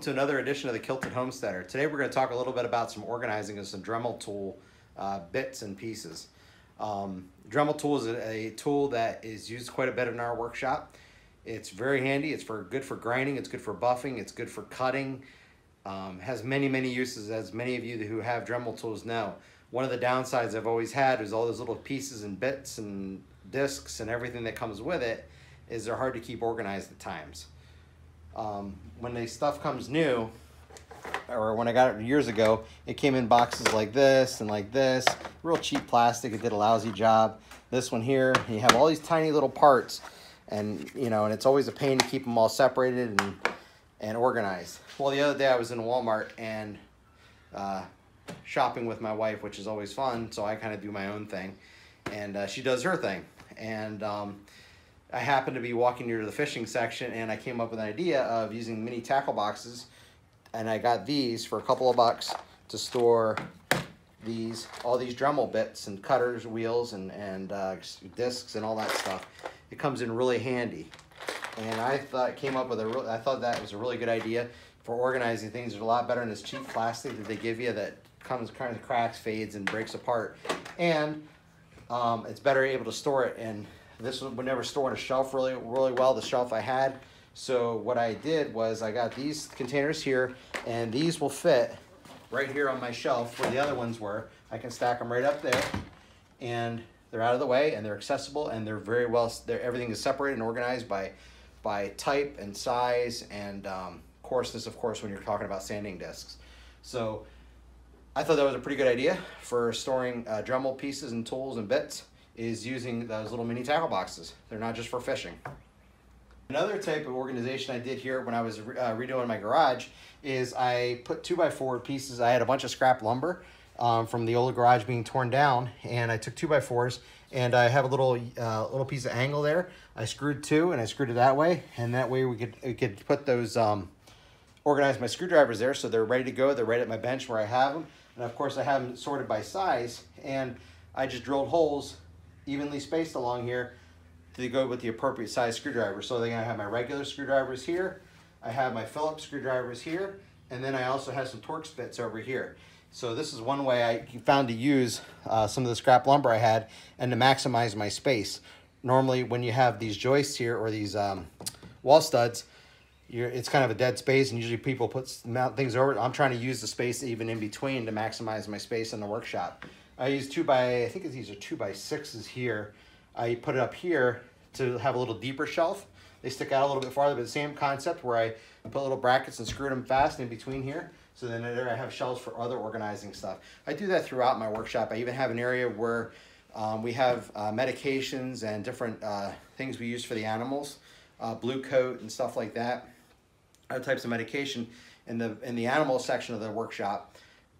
to another edition of the Kilted Homesteader. Today we're going to talk a little bit about some organizing of some Dremel tool bits and pieces. Dremel tool is a tool that is used quite a bit in our workshop. It's very handy. It's good for grinding. It's good for buffing. It's good for cutting. Has many uses, as many of you who have Dremel tools know. One of the downsides I've always had is all those little pieces and bits and discs and everything that comes with it is they're hard to keep organized at times. When the stuff comes new, or when I got it years ago, it came in boxes like this and like this, real cheap plastic. It did a lousy job. This one here, you have all these tiny little parts, and and it's always a pain to keep them all separated and organized. Well, the other day I was in Walmart and shopping with my wife, which is always fun, so I kind of do my own thing, and she does her thing. And I happened to be walking near the fishing section, and I came up with an idea of using mini tackle boxes, and I got these for a couple of bucks to store all these Dremel bits and cutters, wheels, and discs and all that stuff. It comes in really handy, and I thought that was a really good idea for organizing things. There's a lot better than this cheap plastic that they give you that kind of cracks, fades, and breaks apart, and it's better able to store it. And this would never store on a shelf really well, the shelf I had. So what I did was I got these containers here, and these will fit right here on my shelf where the other ones were. I can stack them right up there, and they're out of the way, and they're accessible, and they're very well, everything is separated and organized by type and size and coarseness, of course, when you're talking about sanding discs. So I thought that was a pretty good idea for storing Dremel pieces and tools and bits, is using those little mini tackle boxes. They're not just for fishing. Another type of organization I did here when I was redoing my garage is I put 2x4 pieces. I had a bunch of scrap lumber from the old garage being torn down, and I took 2x4s, and I have a little piece of angle there. I screwed two, and I screwed it that way, and that way we could put those organize my screwdrivers there, so they're ready to go. They're right at my bench where I have them, and of course I have them sorted by size, and I just drilled holes evenly spaced along here to go with the appropriate size screwdriver. So then I have my regular screwdrivers here, I have my Phillips screwdrivers here, and then I also have some Torx bits over here. So this is one way I found to use some of the scrap lumber I had and to maximize my space. Normally when you have these joists here or these wall studs, it's kind of a dead space, and usually people mount things over it. I'm trying to use the space even in between to maximize my space in the workshop. I use I think these are 2x6s here. I put it up here to have a little deeper shelf. They stick out a little bit farther, but the same concept where I put little brackets and screwed them fast in between here. So then there I have shelves for other organizing stuff. I do that throughout my workshop. I even have an area where we have medications and different things we use for the animals, blue coat and stuff like that. Other types of medication in the animal section of the workshop.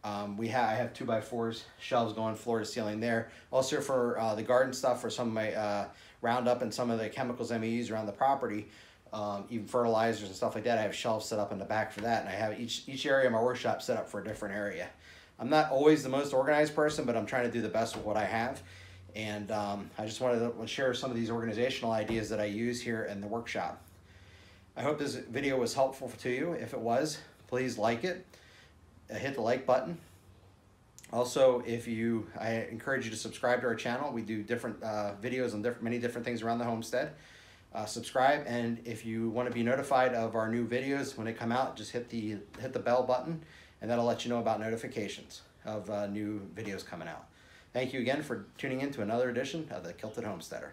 I have 2x4s shelves going floor to ceiling there. Also for the garden stuff, for some of my Roundup and some of the chemicals I may use around the property, even fertilizers and stuff like that, I have shelves set up in the back for that, and I have each area of my workshop set up for a different area. I'm not always the most organized person, but I'm trying to do the best with what I have, and I just wanted to share some of these organizational ideas that I use here in the workshop. I hope this video was helpful to you. If it was, please like it. Hit the like button. Also, I encourage you to subscribe to our channel. We do different videos on many different things around the homestead. Subscribe, and if you want to be notified of our new videos when they come out, just hit the bell button, and that'll let you know about notifications of new videos coming out. Thank you again for tuning in to another edition of the Kilted Homesteader.